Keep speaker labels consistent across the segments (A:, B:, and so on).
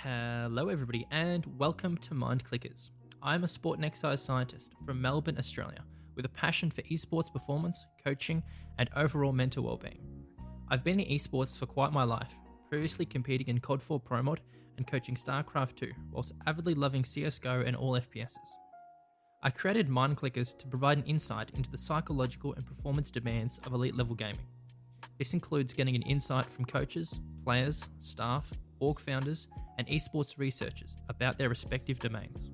A: Hello, everybody, and welcome to Mindclickers. I'm a sport and exercise scientist from Melbourne, Australia, with a passion for esports performance, coaching, and overall mental well-being. I've been in esports for quite my life, previously competing in COD 4 Pro Mod and coaching StarCraft 2, whilst avidly loving CSGO and all FPSs. I created Mindclickers to provide an insight into the psychological and performance demands of elite-level gaming. This includes getting an insight from coaches, players, staff, org founders, and esports researchers about their respective domains.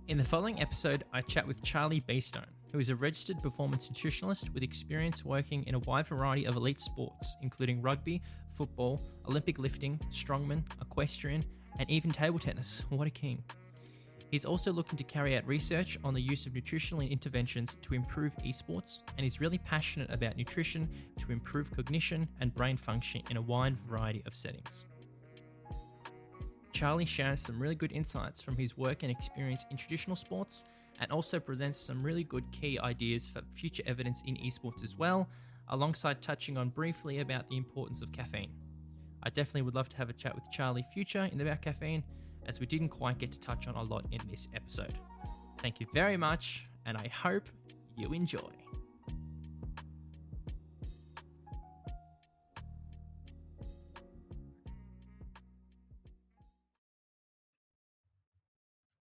A: In the following episode, I chat with Charlie Beestone, who is a registered performance nutritionist with experience working in a wide variety of elite sports, including rugby, football, Olympic lifting, strongman, equestrian, and even table tennis. What a king. He's also looking to carry out research on the use of nutritional interventions to improve esports, and is really passionate about nutrition to improve cognition and brain function in a wide variety of settings. Charlie shares some really good insights from his work and experience in traditional sports, and also presents some really good key ideas for future evidence in esports as well, alongside touching on briefly about the importance of caffeine. I definitely would love to have a chat with Charlie future about caffeine, as we didn't quite get to touch on a lot in this episode. Thank you very much, and I hope you enjoy.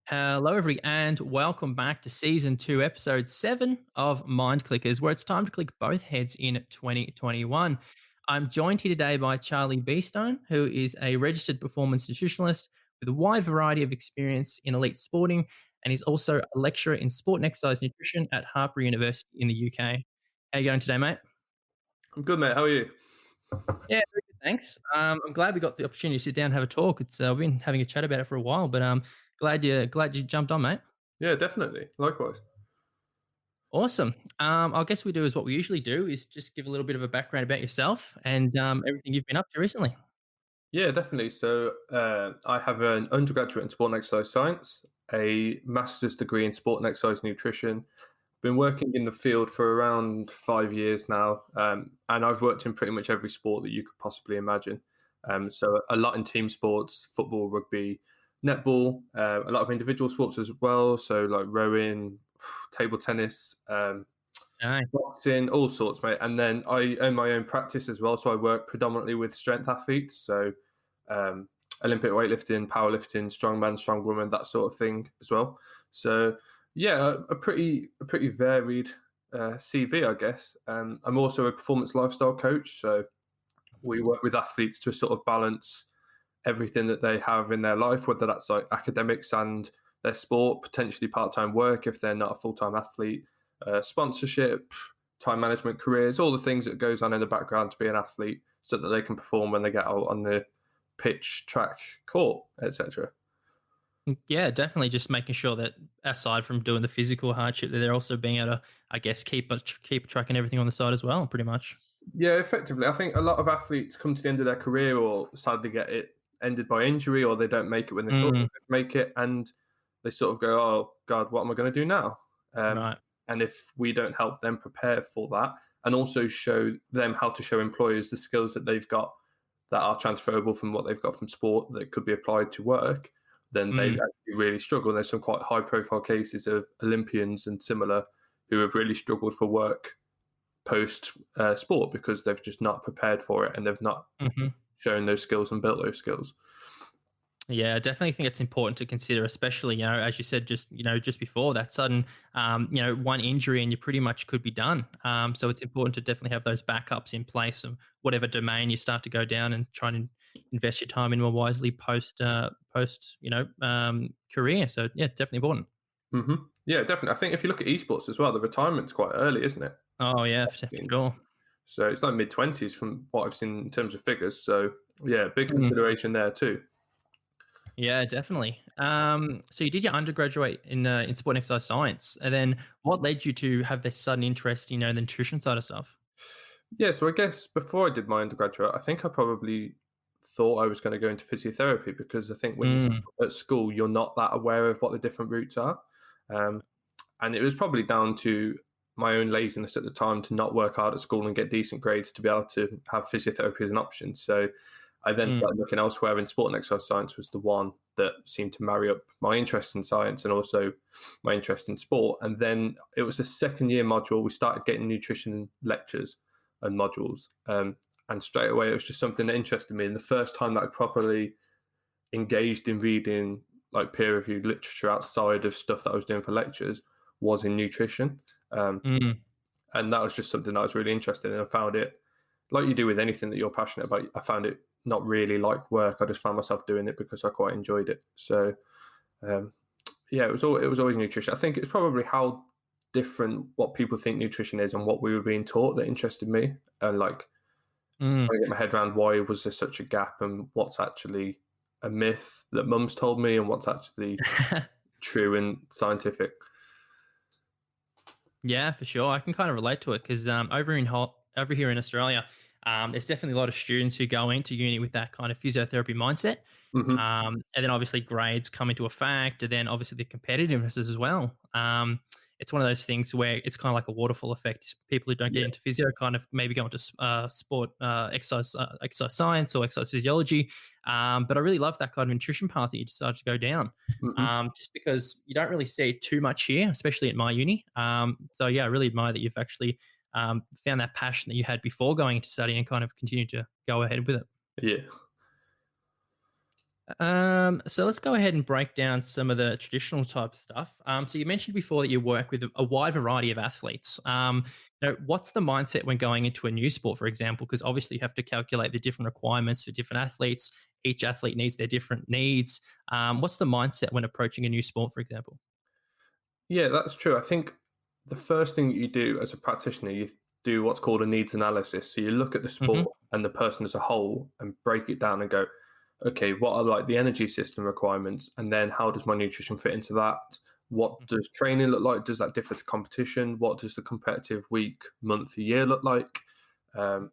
A: Hello, everybody, and welcome back to Season 2, Episode 7 of Mindclickers, where it's time to click both heads in 2021. I'm joined here today by Charlie Beestone, who is a registered performance nutritionist with a wide variety of experience in elite sporting, and he's also a lecturer in sport and exercise nutrition at Hartpury University in the UK. How are you going today, mate?
B: I'm good, mate. How are you?
A: Yeah, very good, thanks. I'm glad we got the opportunity to sit down and have a talk. We've been having a chat about it for a while, but glad you jumped on, mate.
B: Yeah, definitely. Likewise.
A: Awesome. I guess we do is what we usually do is just give a little bit of a background about yourself and everything you've been up to recently.
B: Yeah, definitely. So I have an undergraduate in sport and exercise science, a master's degree in sport and exercise nutrition. Been working in the field for around 5 years now, and I've worked in pretty much every sport that you could possibly imagine. So a lot in team sports, football, rugby, netball, a lot of individual sports as well. So like rowing, table tennis,
A: Aye.
B: boxing, all sorts, mate. And then I own my own practice as well. So I work predominantly with strength athletes. So Olympic weightlifting, powerlifting, strongman, strongwoman, that sort of thing as well. So yeah, a pretty varied CV, I guess. I'm also a performance lifestyle coach. So we work with athletes to sort of balance everything that they have in their life, whether that's like academics and their sport, potentially part-time work if they're not a full-time athlete, sponsorship, time management, careers, all the things that goes on in the background to be an athlete so that they can perform when they get out on the pitch, track, court, etc.
A: Yeah, definitely just making sure that aside from doing the physical hardship, that they're also being able to, I guess, keep track and everything on the side as well, pretty much.
B: Yeah, effectively. I think a lot of athletes come to the end of their career or sadly get it ended by injury, or they don't make it when they thought they could make it, and they sort of go, oh, God, what am I going to do now?
A: Right.
B: And if we don't help them prepare for that and also show them how to show employers the skills that they've got that are transferable from what they've got from sport that could be applied to work, then they actually really struggle. There's some quite high-profile cases of Olympians and similar who have really struggled for work post-sport because they've just not prepared for it and they've not shown those skills and built those skills.
A: Yeah, I definitely think it's important to consider, especially, as you said, just before that sudden, one injury and you pretty much could be done. So it's important to definitely have those backups in place of whatever domain you start to go down and try and invest your time in more wisely post career. So yeah, definitely important.
B: Mm-hmm. Yeah, definitely. I think if you look at esports as well, the retirement's quite early, isn't it?
A: Oh yeah, for sure.
B: So it's like mid-20s from what I've seen in terms of figures. So yeah, big consideration there too.
A: Yeah, definitely. So you did your undergraduate in sport and exercise science, and then what led you to have this sudden interest, the nutrition side of stuff?
B: Yeah, so I guess before I did my undergraduate, I think I probably thought I was going to go into physiotherapy because I think when you're at school, you're not that aware of what the different routes are. And it was probably down to my own laziness at the time to not work hard at school and get decent grades to be able to have physiotherapy as an option. So I then
A: Mm.
B: started looking elsewhere, and sport and exercise science was the one that seemed to marry up my interest in science and also my interest in sport. And then it was the second year module, we started getting nutrition lectures and modules. And straight away, it was just something that interested me. And the first time that I properly engaged in reading like peer-reviewed literature outside of stuff that I was doing for lectures was in nutrition.
A: Mm.
B: And that was just something I was really interested in. I found it, like you do with anything that you're passionate about, I found it not really like work. I just found myself doing it because I quite enjoyed it. So, yeah, it was always nutrition. I think it's probably how different what people think nutrition is and what we were being taught that interested me. And like,
A: Mm.
B: trying to get my head around why was there such a gap and what's actually a myth that mum's told me and what's actually true and scientific.
A: Yeah, for sure. I can kind of relate to it because over here in Australia, there's definitely a lot of students who go into uni with that kind of physiotherapy mindset.
B: Mm-hmm.
A: And then obviously grades come into effect, and then obviously the competitiveness as well. It's one of those things where it's kind of like a waterfall effect. People who don't get
B: Yeah.
A: into physio kind of maybe go into sport, exercise science or exercise physiology. But I really love that kind of nutrition path that you decided to go down,
B: Mm-hmm.
A: just because you don't really see it too much here, especially at my uni. So yeah, I really admire that you've actually found that passion that you had before going into study and kind of continued to go ahead with it.
B: Yeah.
A: So let's go ahead and break down some of the traditional type of stuff. So you mentioned before that you work with a wide variety of athletes. What's the mindset when going into a new sport, for example? Because obviously you have to calculate the different requirements for different athletes. Each athlete needs their different needs. What's the mindset when approaching a new sport, for example?
B: Yeah, that's true. I think the first thing that you do as a practitioner, you do what's called a needs analysis. So you look at the
A: Hmm.
B: sport and the person as a whole and break it down and go, okay, what are like the energy system requirements? And then how does my nutrition fit into that? What does training look like? Does that differ to competition? What does the competitive week, month, year look like? Um,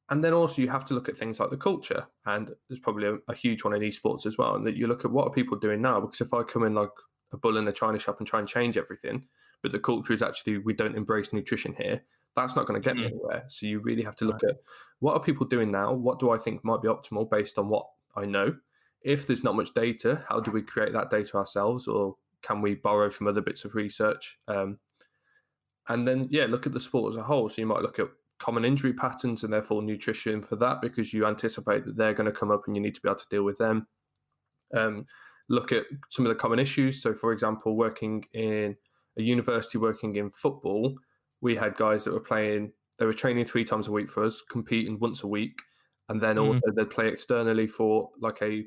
B: and then also you have to look at things like the culture. And there's probably a huge one in esports as well. And that you look at what are people doing now? Because if I come in like a bull in a china shop and try and change everything, but the culture is actually we don't embrace nutrition here, that's not going to get me
A: Hmm.
B: anywhere. So you really have to
A: Right.
B: look at what are people doing now? What do I think might be optimal based on what I know? If there's not much data, how do we create that data ourselves, or can we borrow from other bits of research? And then, yeah, look at the sport as a whole. So you might look at common injury patterns and therefore nutrition for that because you anticipate that they're going to come up and you need to be able to deal with them. Look at some of the common issues. So, for example, working in a university, working in football, we had guys that were playing, they were training 3 times a week for us, competing once a week. And then also
A: Mm.
B: they'd play externally for like a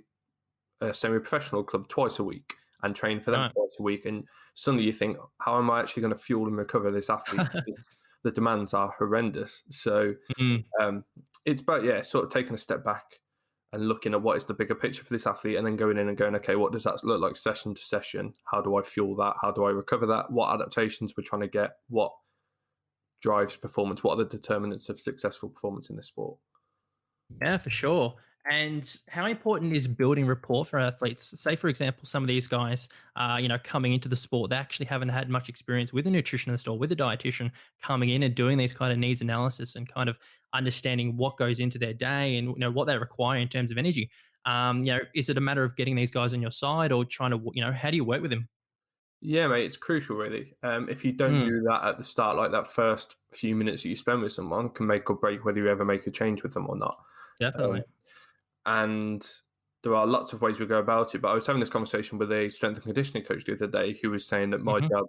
B: semi-professional club twice a week and train for them
A: Right.
B: twice a week. And suddenly you think, how am I actually going to fuel and recover this athlete? Because the demands are horrendous. So
A: Mm.
B: it's about, yeah, sort of taking a step back and looking at what is the bigger picture for this athlete and then going in and going, okay, what does that look like session to session? How do I fuel that? How do I recover that? What adaptations we're trying to get? What drives performance? What are the determinants of successful performance in this sport?
A: Yeah, for sure. And how important is building rapport for athletes? Say, for example, some of these guys, coming into the sport, they actually haven't had much experience with a nutritionist or with a dietitian coming in and doing these kind of needs analysis and kind of understanding what goes into their day and what they require in terms of energy. Is it a matter of getting these guys on your side or trying to, how do you work with them?
B: Yeah, mate, it's crucial, really. If you don't
A: Mm,
B: do that at the start, like that first few minutes that you spend with someone can make or break whether you ever make a change with them or not. Um,
A: definitely.
B: and there are lots of ways we go about it. But I was having this conversation with a strength and conditioning coach the other day who was saying that my
A: Hmm.
B: job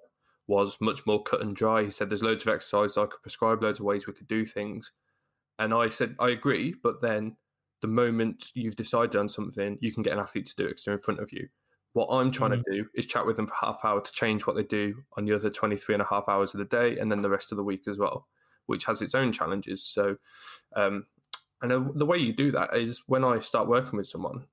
B: was much more cut and dry. He said there's loads of exercise I could prescribe, loads of ways we could do things. And I said, I agree, but then the moment you've decided on something, you can get an athlete to do it because they're in front of you. What I'm trying to do is chat with them for half hour to change what they do on the other 23 and a half hours of the day and then the rest of the week as well, which has its own challenges. So, and the way you do that is when I start working with someone,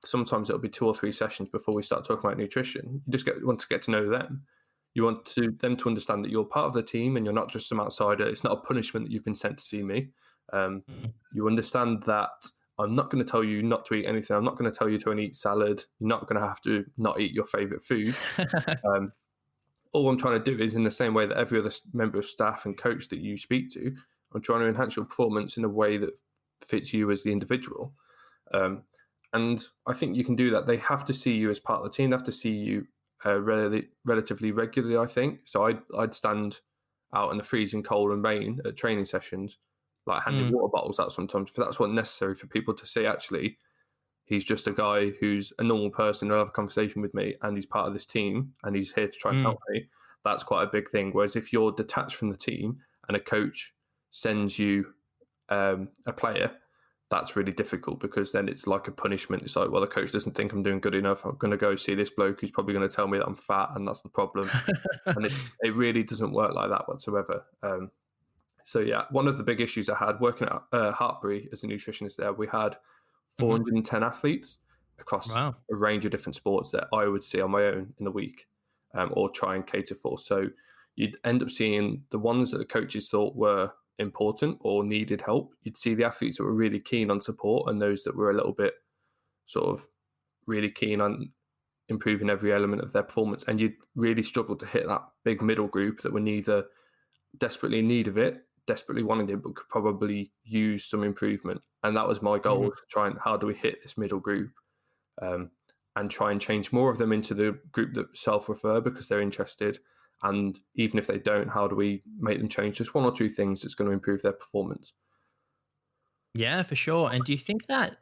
B: sometimes it'll be 2 or 3 sessions before we start talking about nutrition. You just want to get to know them. You want them to understand that you're part of the team and you're not just some outsider. It's not a punishment that you've been sent to see me. You understand that I'm not going to tell you not to eat anything. I'm not going to tell you to only eat salad. You're not going to have to not eat your favorite food. Um, all I'm trying to do is in the same way that every other member of staff and coach that you speak to, I'm trying to enhance your performance in a way that fits you as the individual. And I think you can do that. They have to see you as part of the team. They have to see you relatively regularly, I think. So I'd stand out in the freezing cold and rain at training sessions, like handing water bottles out sometimes. If that's what's necessary for people to see, actually, he's just a guy who's a normal person who'll have a conversation with me, and he's part of this team, and he's here to try and help me. That's quite a big thing. Whereas if you're detached from the team and a coach sends you a player, that's really difficult, because then it's like a punishment. It's like, well, the coach doesn't think I'm doing good enough. I'm going to go see this bloke who's probably going to tell me that I'm fat, and that's the problem. And it really doesn't work like that whatsoever. So yeah, one of the big issues I had working at Hartpury as a nutritionist there, we had 410 athletes across a range of different sports that I would see on my own in the week, or try and cater for. So you'd end up seeing the ones that the coaches thought were important or needed help. You'd see the athletes that were really keen on support, and those that were a little bit sort of really keen on improving every element of their performance. And you'd really struggle to hit that big middle group that were neither desperately in need of it, desperately wanting it, but could probably use some improvement. And that was my goal, to try and how do we hit this middle group, and try and change more of them into the group that self-refer because they're interested. And even if they don't, how do we make them change just one or two things that's going to improve their performance?
A: Yeah, for sure. And do you think that,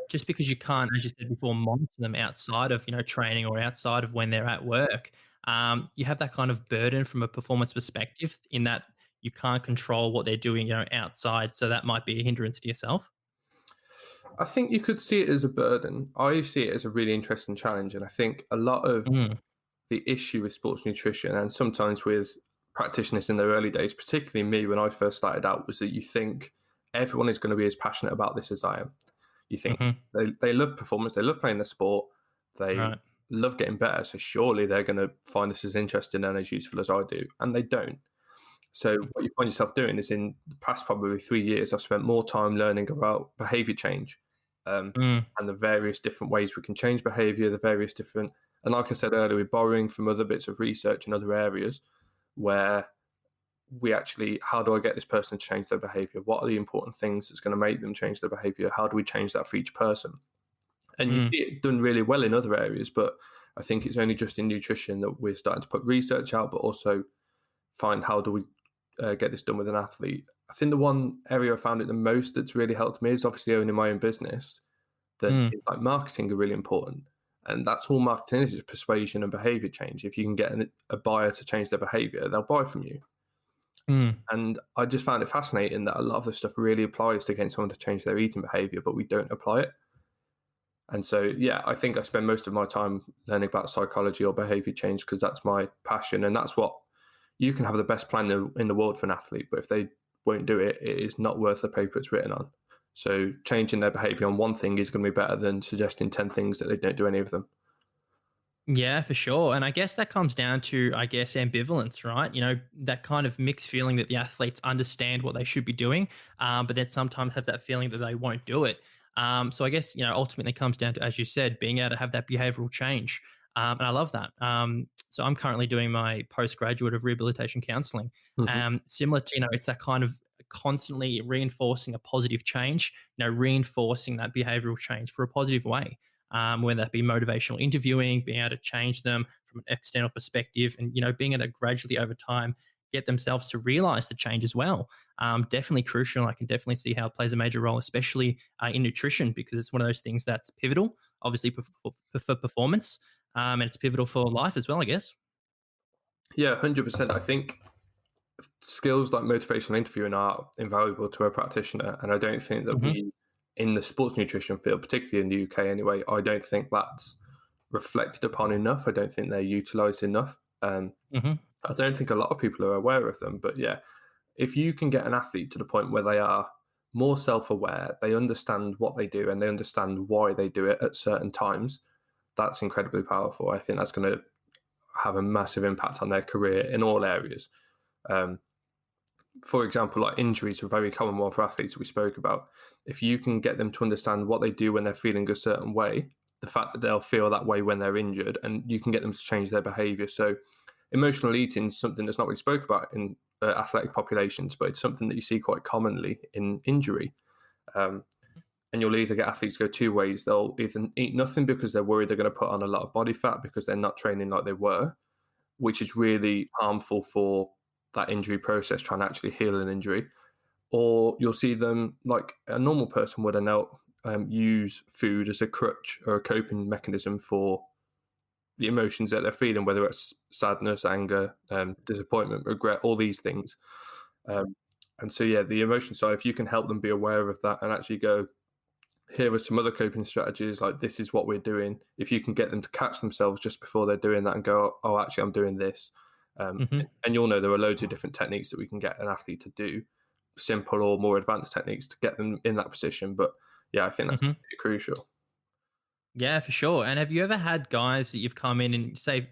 A: just because you can't, as you said before, monitor them outside of, training or outside of when they're at work, you have that kind of burden from a performance perspective in that you can't control what they're doing, outside. So that might be a hindrance to yourself?
B: I think you could see it as a burden. I see it as a really interesting challenge. And I think a lot of the issue with sports nutrition, and sometimes with practitioners in their early days, particularly me when I first started out, was that you think everyone is going to be as passionate about this as I am. You think they love performance, they love playing the sport, they love getting better, so surely they're going to find this as interesting and as useful as I do, and they don't. So what you find yourself doing is, in the past probably 3 years, I've spent more time learning about behavior change, and the various different ways we can change behavior, the various different, and like I said earlier, we're borrowing from other bits of research in other areas where we actually, how do I get this person to change their behavior? What are the important things that's going to make them change their behavior? How do we change that for each person? And you see it done really well in other areas, but I think it's only just in nutrition that we're starting to put research out, but also find how do we get this done with an athlete. I think the one area I found it the most that's really helped me is obviously owning my own business. That like marketing are really important. And that's all marketing is persuasion and behavior change. If you can get a buyer to change their behavior, they'll buy from you. And I just found it fascinating that a lot of the stuff really applies to getting someone to change their eating behavior, but we don't apply it. And so, yeah, I think I spend most of my time learning about psychology or behavior change because that's my passion. And that's what you can have the best plan in the world for an athlete, but if they won't do it, it is not worth the paper it's written on. So changing their behavior on one thing is going to be better than suggesting 10 things that they don't do any of them.
A: Yeah, for sure. And I guess that comes down to, ambivalence, right? That kind of mixed feeling that the athletes understand what they should be doing, but then sometimes have that feeling that they won't do it. So I guess, ultimately comes down to, as you said, being able to have that behavioral change. And I love that. So I'm currently doing my postgraduate of rehabilitation counseling. Similar to, it's that kind of constantly reinforcing a positive change, reinforcing that behavioral change for a positive way. Whether that be motivational interviewing, being able to change them from an external perspective, and being able to gradually over time get themselves to realize the change as well. Definitely crucial. I can definitely see how it plays a major role, especially in nutrition, because it's one of those things that's pivotal, obviously for performance, and it's pivotal for life as well, I guess.
B: Yeah, 100%. I think skills like motivational interviewing are invaluable to a practitioner, and I don't think that we, in the sports nutrition field, particularly in the UK anyway, I don't think that's reflected upon enough. I don't think they're utilised enough. I don't think a lot of people are aware of them. But yeah, if you can get an athlete to the point where they are more self-aware, they understand what they do and they understand why they do it at certain times, that's incredibly powerful. I think that's going to have a massive impact on their career in all areas. For example, like injuries are a very common one for athletes that we spoke about. If you can get them to understand what they do when they're feeling a certain way, the fact that they'll feel that way when they're injured, and you can get them to change their behavior. So emotional eating is something that's not really spoke about in athletic populations, but it's something that you see quite commonly in injury. And you'll either get athletes go two ways. They'll either eat nothing because they're worried they're going to put on a lot of body fat because they're not training like they were, which is really harmful for that injury process, trying to actually heal an injury. Or you'll see them, like a normal person would, and they'll use food as a crutch or a coping mechanism for the emotions that they're feeling, whether it's sadness, anger, disappointment, regret, all these things. And so, yeah, the emotion side, if you can help them be aware of that and actually go, here are some other coping strategies, like this is what we're doing. If you can get them to catch themselves just before they're doing that and go, oh, actually, I'm doing this. And you'll know there are loads of different techniques that we can get an athlete to do, simple or more advanced techniques to get them in that position. But yeah, I think that's pretty crucial.
A: Yeah, for sure. And have you ever had guys that you've come in and say,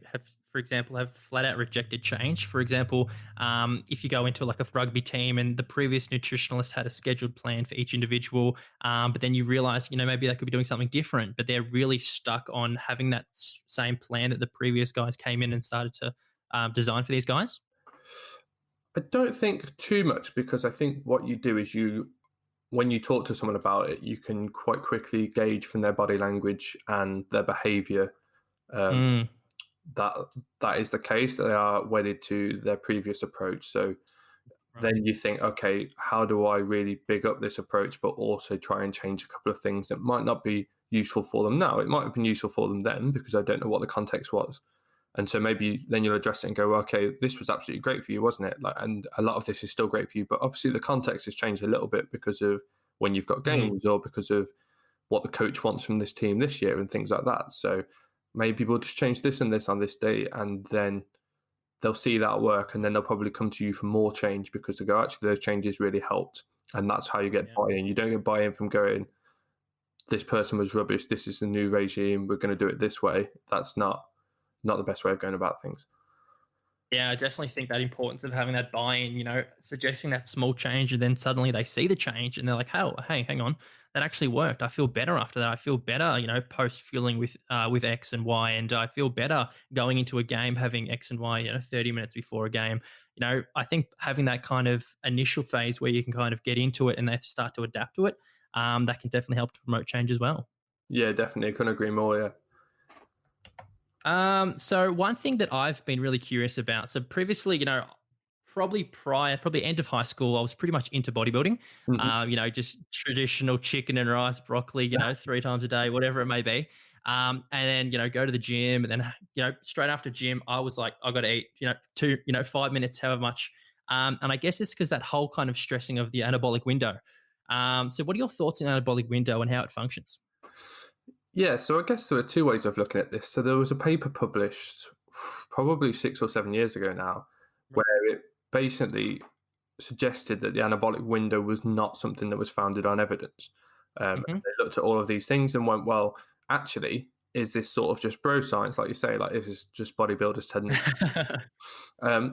A: for example, have flat out rejected change? For example, if you go into like a rugby team and the previous nutritionalist had a scheduled plan for each individual, but then you realize, maybe they could be doing something different, but they're really stuck on having that same plan that the previous guys came in and started to design for these guys?
B: I don't think too much, because I think what you do is when you talk to someone about it, you can quite quickly gauge from their body language and their behavior that is the case, that they are wedded to their previous approach. So then you think, okay, how do I really big up this approach, but also try and change a couple of things that might not be useful for them now? It might have been useful for them then because I don't know what the context was. And so maybe then you'll address it and go, okay, this was absolutely great for you, wasn't it? And a lot of this is still great for you, but obviously the context has changed a little bit because of when you've got games or because of what the coach wants from this team this year and things like that. So maybe we'll just change this and this on this day, and then they'll see that work, and then they'll probably come to you for more change because they go, actually, those changes really helped. And that's how you get buy-in. You don't get buy-in from going, this person was rubbish, this is the new regime, we're going to do it this way. That's not the best way of going about things.
A: Yeah, I definitely think that importance of having that buy-in, suggesting that small change, and then suddenly they see the change and they're like, oh, hey, hang on, that actually worked. I feel better after that. I feel better, post fueling with X and Y, and I feel better going into a game having X and Y, 30 minutes before a game. I think having that kind of initial phase where you can kind of get into it and they start to adapt to it, that can definitely help to promote change as well.
B: Yeah, definitely. I couldn't agree more, yeah.
A: So one thing that I've been really curious about, so previously, probably end of high school, I was pretty much into bodybuilding, just traditional chicken and rice, broccoli, 3 times a day, whatever it may be. And then, go to the gym, and then, straight after gym, I was like, I got to eat, 5 minutes, however much. And I guess it's because that whole kind of stressing of the anabolic window. So what are your thoughts on the anabolic window and how it functions?
B: Yeah, so I guess there are two ways of looking at this. So there was a paper published probably 6 or 7 years ago now, where it basically suggested that the anabolic window was not something that was founded on evidence. And they looked at all of these things and went, well, actually, is this sort of just bro science, like you say, like this is just bodybuilders telling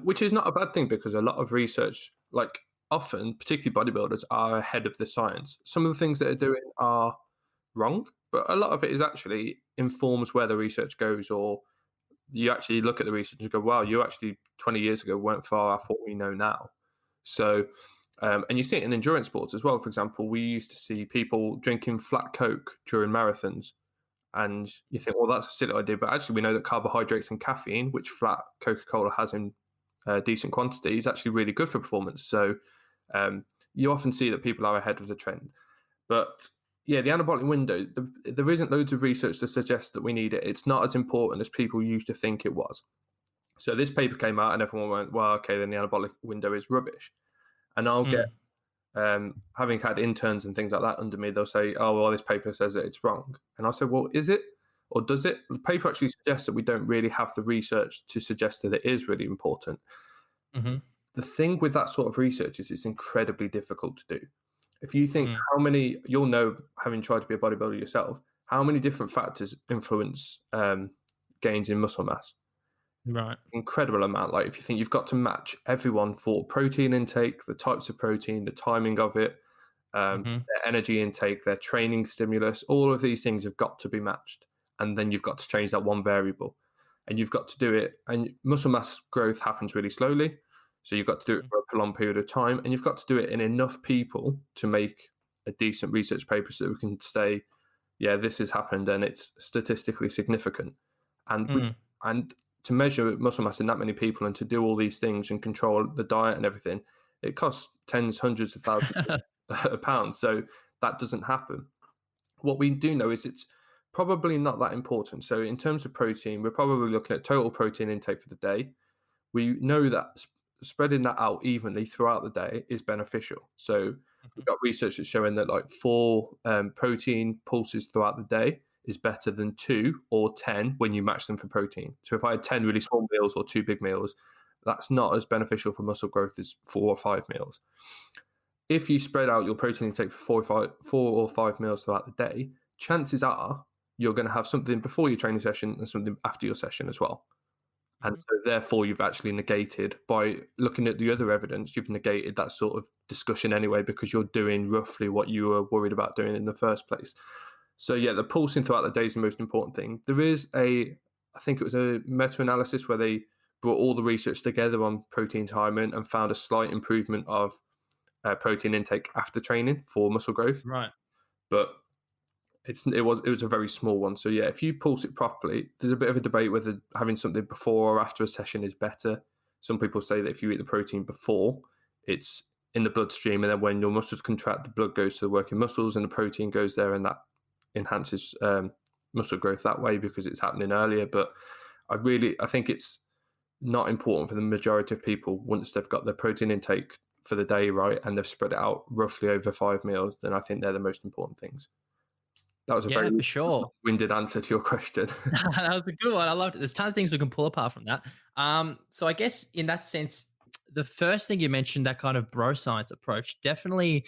B: which is not a bad thing, because a lot of research, like often, particularly bodybuilders, are ahead of the science. Some of the things that they're doing are wrong, but a lot of it is actually informs where the research goes, or you actually look at the research and go, wow, you actually 20 years ago weren't far off what we know now. So, and you see it in endurance sports as well. For example, we used to see people drinking flat Coke during marathons, and you think, well, that's a silly idea, but actually we know that carbohydrates and caffeine, which flat Coca-Cola has in decent quantity, is actually really good for performance. So you often see that people are ahead of the trend. But yeah, the anabolic window, there isn't loads of research to suggest that we need it. It's not as important as people used to think it was. So this paper came out and everyone went, well, okay, then the anabolic window is rubbish. And I'll get, having had interns and things like that under me, they'll say, oh, well, this paper says that it's wrong. And I'll say, well, is it? Or does it? The paper actually suggests that we don't really have the research to suggest that it is really important. The thing with that sort of research is it's incredibly difficult to do. If you think how many, you'll know, having tried to be a bodybuilder yourself, how many different factors influence gains in muscle mass.
A: Right.
B: Incredible amount. Like if you think you've got to match everyone for protein intake, the types of protein, the timing of it, their energy intake, their training stimulus, all of these things have got to be matched. And then you've got to change that one variable. And you've got to do it. And muscle mass growth happens really slowly. So you've got to do it for a prolonged period of time, and you've got to do it in enough people to make a decent research paper so that we can say, yeah, this has happened and it's statistically significant. And and to measure muscle mass in that many people and to do all these things and control the diet and everything, it costs tens, hundreds of thousands of pounds. So that doesn't happen. What we do know is it's probably not that important. So in terms of protein, we're probably looking at total protein intake for the day. We know that spreading that out evenly throughout the day is beneficial. So we've got research that's showing that like 4 protein pulses throughout the day is better than 2 or 10 when you match them for protein. So if I had 10 really small meals or 2 big meals, that's not as beneficial for muscle growth as 4 or 5 meals. If you spread out your protein intake for 4 or 5 meals throughout the day, chances are you're going to have something before your training session and something after your session as well. And so therefore you've actually negated, by looking at the other evidence, you've negated that sort of discussion anyway, because you're doing roughly what you were worried about doing in the first place. So yeah, the pulsing throughout the day is the most important thing. There is I think it was a meta-analysis where they brought all the research together on protein timing and found a slight improvement of protein intake after training for muscle growth.
A: Right.
B: But it was a very small one. So yeah, if you pulse it properly, there's a bit of a debate whether having something before or after a session is better. Some people say that if you eat the protein before, it's in the bloodstream, and then when your muscles contract, the blood goes to the working muscles and the protein goes there, and that enhances muscle growth that way because it's happening earlier. But I think it's not important for the majority of people. Once they've got their protein intake for the day right and they've spread it out roughly over 5 meals, then I think they're the most important things. That was a very
A: for sure.
B: winded answer to your question.
A: That was a good one. I loved it. There's a ton of things we can pull apart from that. So I guess in that sense, the first thing you mentioned, that kind of bro science approach, definitely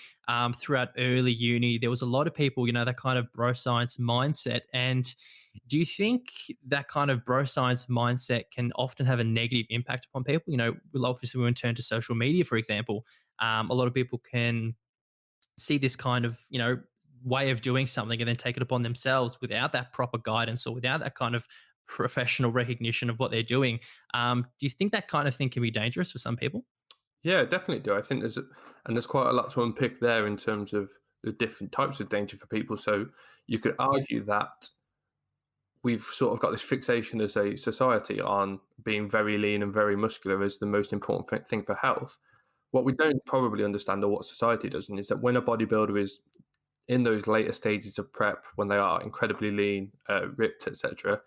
A: throughout early uni, there was a lot of people, that kind of bro science mindset. And do you think that kind of bro science mindset can often have a negative impact upon people? Obviously, when we turn to social media, for example, a lot of people can see this kind of, way of doing something and then take it upon themselves without that proper guidance or without that kind of professional recognition of what they're doing. Do you think that kind of thing can be dangerous for some people?
B: Yeah, definitely do. I think there's quite a lot to unpick there in terms of the different types of danger for people. So you could argue that we've sort of got this fixation as a society on being very lean and very muscular as the most important thing for health. What we don't probably understand, or what society doesn't, is that when a bodybuilder is in those later stages of prep, when they are incredibly lean, ripped, etc.,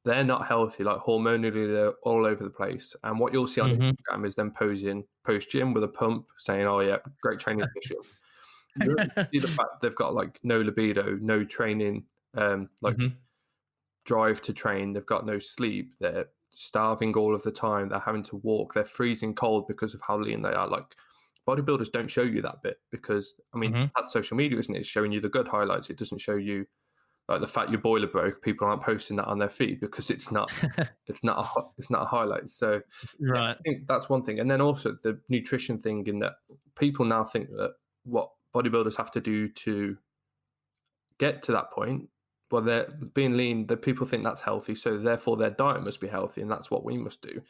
B: they're not healthy. Like hormonally, they're all over the place. And what you'll see on Instagram is them posing post-gym with a pump saying, oh yeah, great training session. You see the fact they've got like no libido, no training, drive to train. They've got no sleep. They're starving all of the time. They're having to walk. They're freezing cold because of how lean they are. Like, bodybuilders don't show you that bit because, that's social media, isn't it? It's showing you the good highlights. It doesn't show you like the fact your boiler broke. People aren't posting that on their feed because it's not a highlight. So
A: right.
B: I think that's one thing. And then also the nutrition thing, in that people now think that what bodybuilders have to do to get to that point, well, they're being lean, that people think that's healthy. So therefore their diet must be healthy and that's what we must do.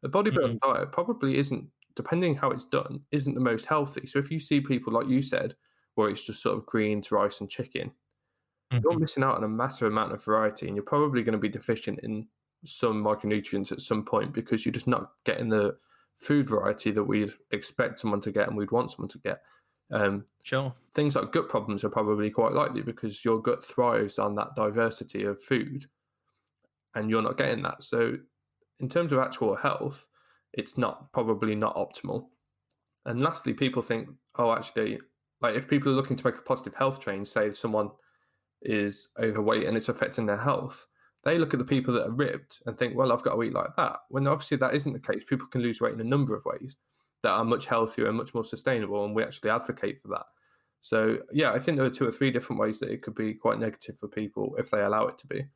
B: The bodybuilding diet probably isn't, depending how it's done, isn't the most healthy. So if you see people, like you said, where it's just sort of greens, rice and chicken, you're missing out on a massive amount of variety, and you're probably going to be deficient in some micronutrients at some point because you're just not getting the food variety that we'd expect someone to get and we'd want someone to get.
A: Sure.
B: Things like gut problems are probably quite likely because your gut thrives on that diversity of food and you're not getting that. So in terms of actual health, it's probably not optimal. And lastly, people think, oh, actually, like if people are looking to make a positive health change, say someone is overweight and it's affecting their health, they look at the people that are ripped and think, well, I've got to eat like that. When obviously that isn't the case. People can lose weight in a number of ways that are much healthier and much more sustainable, and we actually advocate for that. So yeah, I think there are 2 or 3 different ways that it could be quite negative for people if they allow it to be.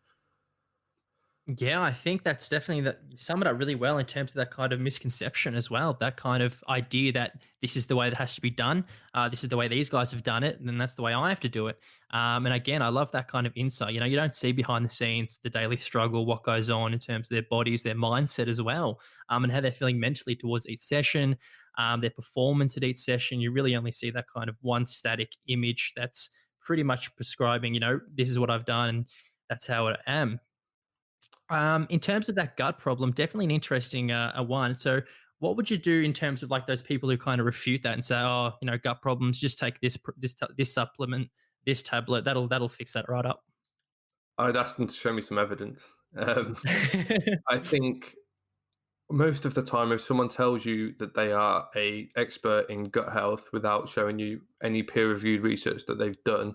A: Yeah, I think that's definitely that. You sum it up really well in terms of that kind of misconception as well. That kind of idea that this is the way that has to be done. This is the way these guys have done it, and then that's the way I have to do it. And again, I love that kind of insight. You don't see behind the scenes the daily struggle, what goes on in terms of their bodies, their mindset as well, and how they're feeling mentally towards each session. their performance at each session. You really only see that kind of one static image that's pretty much prescribing, this is what I've done and that's how I am. In terms of that gut problem, definitely an interesting one. So, what would you do in terms of like those people who kind of refute that and say, "Oh, gut problems, just take this supplement, this tablet, that'll fix that right up."
B: I'd ask them to show me some evidence. I think most of the time, if someone tells you that they are a expert in gut health without showing you any peer-reviewed research that they've done,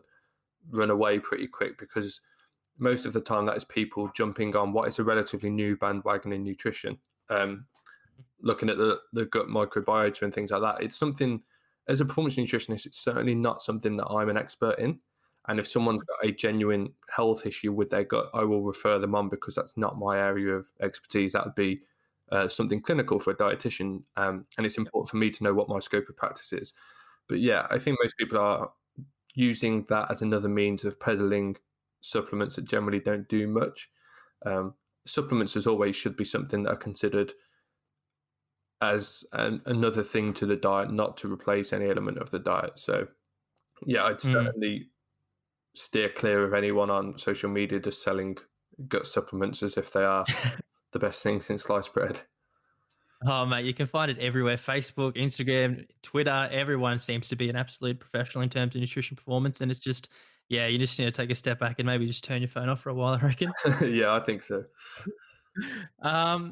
B: run away pretty quick, because most of the time that is people jumping on what is a relatively new bandwagon in nutrition, looking at the gut microbiota and things like that. It's something, as a performance nutritionist, it's certainly not something that I'm an expert in. And if someone's got a genuine health issue with their gut, I will refer them on, because that's not my area of expertise. That would be something clinical for a dietitian. And it's important for me to know what my scope of practice is. But yeah, I think most people are using that as another means of peddling supplements that generally don't do much. Supplements, as always, should be something that are considered as another thing to the diet, not to replace any element of the diet. So yeah, I'd certainly steer clear of anyone on social media just selling gut supplements as if they are the best thing since sliced bread.
A: Oh, mate, you can find it everywhere. Facebook, Instagram, Twitter, everyone seems to be an absolute professional in terms of nutrition performance. And it's just, yeah, you just need to take a step back and maybe just turn your phone off for a while, I reckon.
B: Yeah, I think so.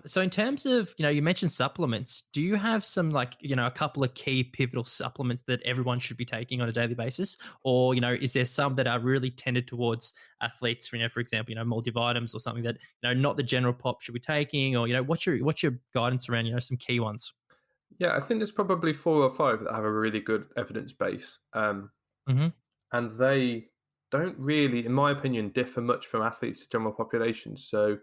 A: So in terms of, you mentioned supplements, do you have some like, a couple of key pivotal supplements that everyone should be taking on a daily basis? Or, is there some that are really tended towards athletes, for example, multivitamins or something that, not the general pop should be taking, or, what's your guidance around, some key ones?
B: Yeah, I think there's probably 4 or 5 that have a really good evidence base. And they don't really, in my opinion, differ much from athletes to general population. So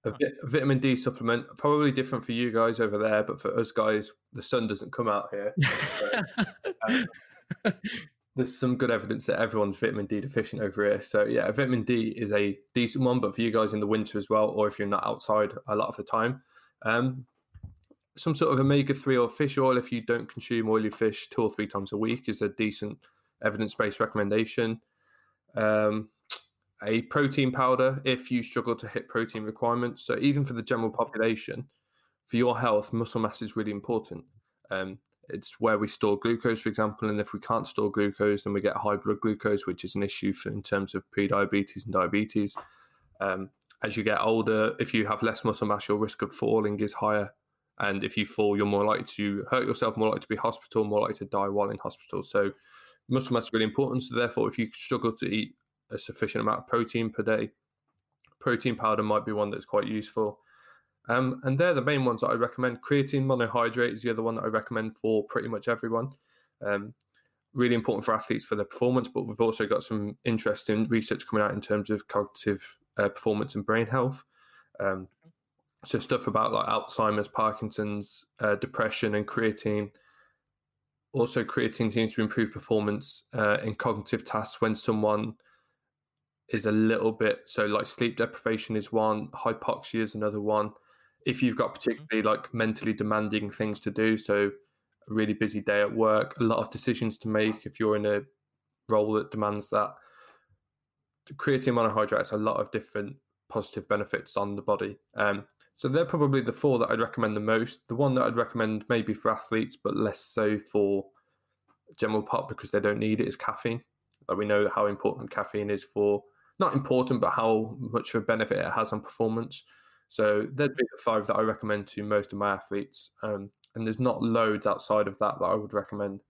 B: a vitamin D supplement, probably different for you guys over there, but for us guys, the sun doesn't come out here. So, there's some good evidence that everyone's vitamin D deficient over here. So yeah, vitamin D is a decent one, but for you guys in the winter as well, or if you're not outside a lot of the time, some sort of omega-3 or fish oil, if you don't consume oily fish 2 or 3 times a week, is a decent evidence-based recommendation. A protein powder if you struggle to hit protein requirements. So even for the general population, for your health, muscle mass is really important. It's where we store glucose, for example, and if we can't store glucose, then we get high blood glucose, which is an issue in terms of pre-diabetes and diabetes. As you get older, if you have less muscle mass, your risk of falling is higher. And if you fall, you're more likely to hurt yourself, more likely to be hospital, more likely to die while in hospital. So muscle mass is really important. So therefore, if you struggle to eat a sufficient amount of protein per day, protein powder might be one that's quite useful. And they're the main ones that I recommend. Creatine monohydrate is the other one that I recommend for pretty much everyone. Really important for athletes for their performance, but we've also got some interesting research coming out in terms of cognitive performance and brain health. So stuff about like Alzheimer's, Parkinson's, depression, and creatine. Also, creatine seems to improve performance in cognitive tasks when someone is a little bit, so like sleep deprivation is one, hypoxia is another one. If you've got particularly like mentally demanding things to do, so a really busy day at work, a lot of decisions to make, if you're in a role that demands that, creatine monohydrate has a lot of different positive benefits on the body. So they're probably the 4 that I'd recommend the most. The one that I'd recommend maybe for athletes, but less so for general pop because they don't need it, is caffeine. But we know how important caffeine is for, not important, but how much of a benefit it has on performance. So there'd be the 5 that I recommend to most of my athletes. And there's not loads outside of that I would recommend.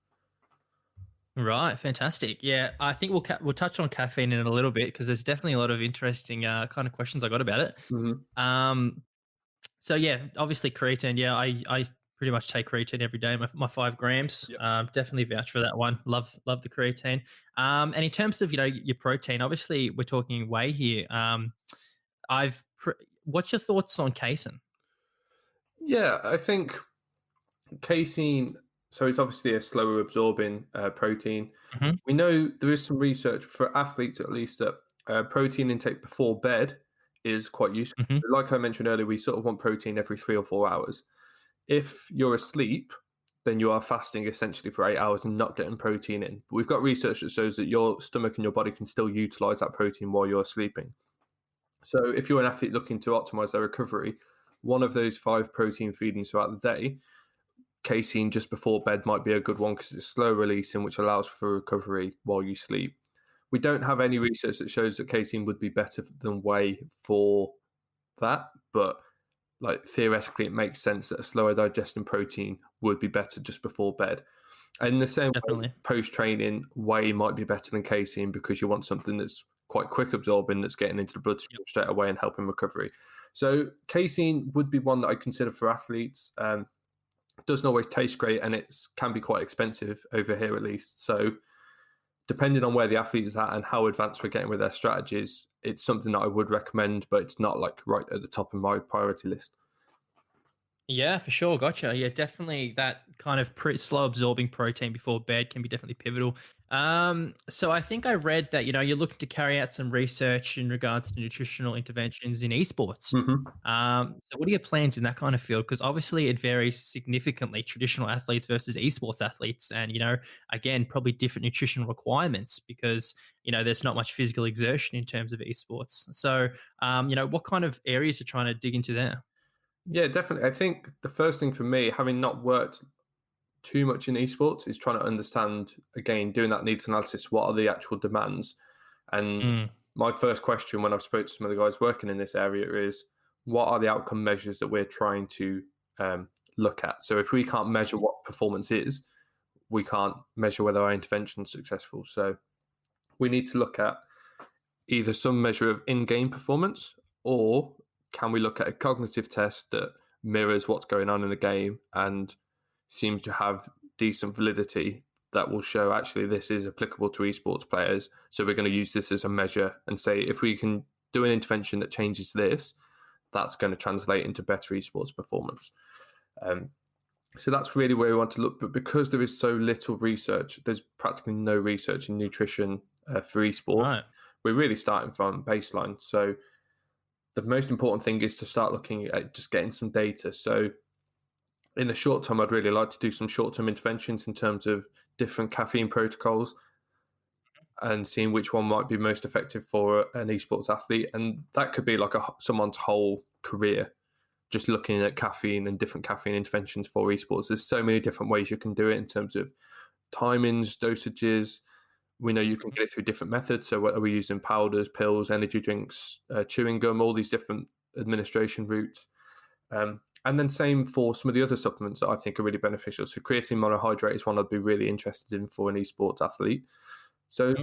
A: Right, fantastic. Yeah, I think we'll touch on caffeine in a little bit because there's definitely a lot of interesting kind of questions I got about it. So yeah, obviously creatine. Yeah, I pretty much take creatine every day. My 5 grams. Yep. Definitely vouch for that one. Love the creatine. And in terms of your protein, obviously we're talking whey here. What's your thoughts on casein?
B: Yeah, I think casein. So it's obviously a slower absorbing protein. We know there is some research for athletes, at least, that protein intake before bed is quite useful. Like I mentioned earlier, we sort of want protein every 3 or 4 hours. If you're asleep, then you are fasting essentially for 8 hours and not getting protein in. But we've got research that shows that your stomach and your body can still utilize that protein while you're sleeping. So if you're an athlete looking to optimize their recovery, one of those 5 protein feedings throughout the day, casein just before bed might be a good one because it's slow releasing, which allows for recovery while you sleep. We don't have any research that shows that casein would be better than whey for that, but like theoretically, it makes sense that a slower digesting protein would be better just before bed. And in the same way, post-training, whey might be better than casein because you want something that's quite quick absorbing, that's getting into the bloodstream straight away and helping recovery. So casein would be one that I consider for athletes. Doesn't always taste great, and it can be quite expensive over here at least. So depending on where the athlete is at and how advanced we're getting with their strategies, it's something that I would recommend, but it's not like right at the top of my priority list.
A: Yeah, for sure. Gotcha. Yeah, definitely that kind of slow absorbing protein before bed can be definitely pivotal. So I think I read that, you're looking to carry out some research in regards to nutritional interventions in esports.
B: Mm-hmm.
A: So what are your plans in that kind of field? Because obviously it varies significantly, traditional athletes versus esports athletes. And, again, probably different nutritional requirements because, there's not much physical exertion in terms of esports. So, what kind of areas are trying to dig into there?
B: Yeah, definitely. I think the first thing for me, having not worked too much in esports, is trying to understand, again, doing that needs analysis, what are the actual demands? And my first question when I've spoke to some of the guys working in this area is, what are the outcome measures that we're trying to look at? So if we can't measure what performance is, we can't measure whether our intervention is successful. So we need to look at either some measure of in-game performance, or can we look at a cognitive test that mirrors what's going on in the game and seems to have decent validity that will show actually this is applicable to esports players. So we're going to use this as a measure and say, if we can do an intervention that changes this, that's going to translate into better esports performance. So that's really where we want to look. But because there is so little research, there's practically no research in nutrition for esports. Right. We're really starting from baseline. So the most important thing is to start looking at just getting some data. So in the short term, I'd really like to do some short-term interventions in terms of different caffeine protocols and seeing which one might be most effective for an esports athlete. And that could be like someone's whole career, just looking at caffeine and different caffeine interventions for esports. There's so many different ways you can do it in terms of timings, dosages. We know you can get it through different methods. So whether we're using powders, pills, energy drinks, chewing gum, all these different administration routes. And then same for some of the other supplements that I think are really beneficial. So creatine monohydrate is one I'd be really interested in for an esports athlete. So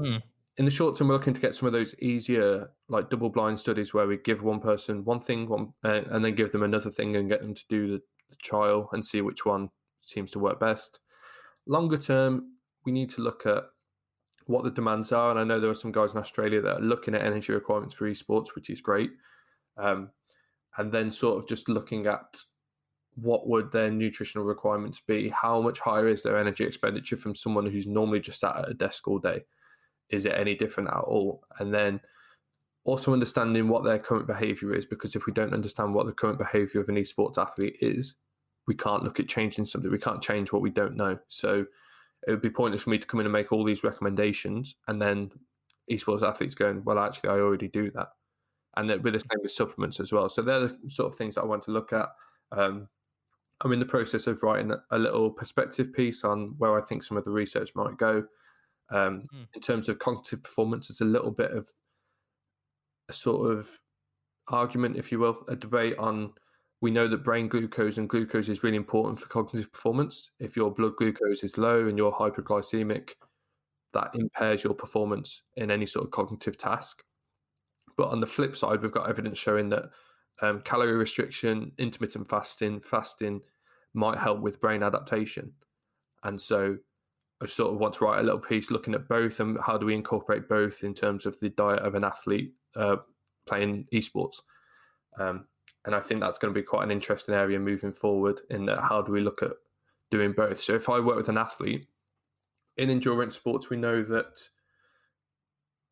B: in the short term, we're looking to get some of those easier, like double-blind studies where we give one person one thing, and then give them another thing and get them to do the trial and see which one seems to work best. Longer term, we need to look at what the demands are. And I know there are some guys in Australia that are looking at energy requirements for esports, which is great. And then sort of just looking at what would their nutritional requirements be? How much higher is their energy expenditure from someone who's normally just sat at a desk all day? Is it any different at all? And then also understanding what their current behavior is, because if we don't understand what the current behavior of an esports athlete is, we can't look at changing something. We can't change what we don't know. So it would be pointless for me to come in and make all these recommendations and then esports athletes going, well, actually, I already do that. And with the same with supplements as well. So they're the sort of things that I want to look at. I'm in the process of writing a little perspective piece on where I think some of the research might go. In terms of cognitive performance, it's a little bit of a sort of argument, if you will, a debate on, we know that brain glucose and glucose is really important for cognitive performance. If your blood glucose is low and you're hyperglycemic, that impairs your performance in any sort of cognitive task. But on the flip side, we've got evidence showing that calorie restriction, intermittent fasting might help with brain adaptation. And so I sort of want to write a little piece looking at both and how do we incorporate both in terms of the diet of an athlete playing esports. And I think that's going to be quite an interesting area moving forward in that how do we look at doing both. So if I work with an athlete in endurance sports, we know that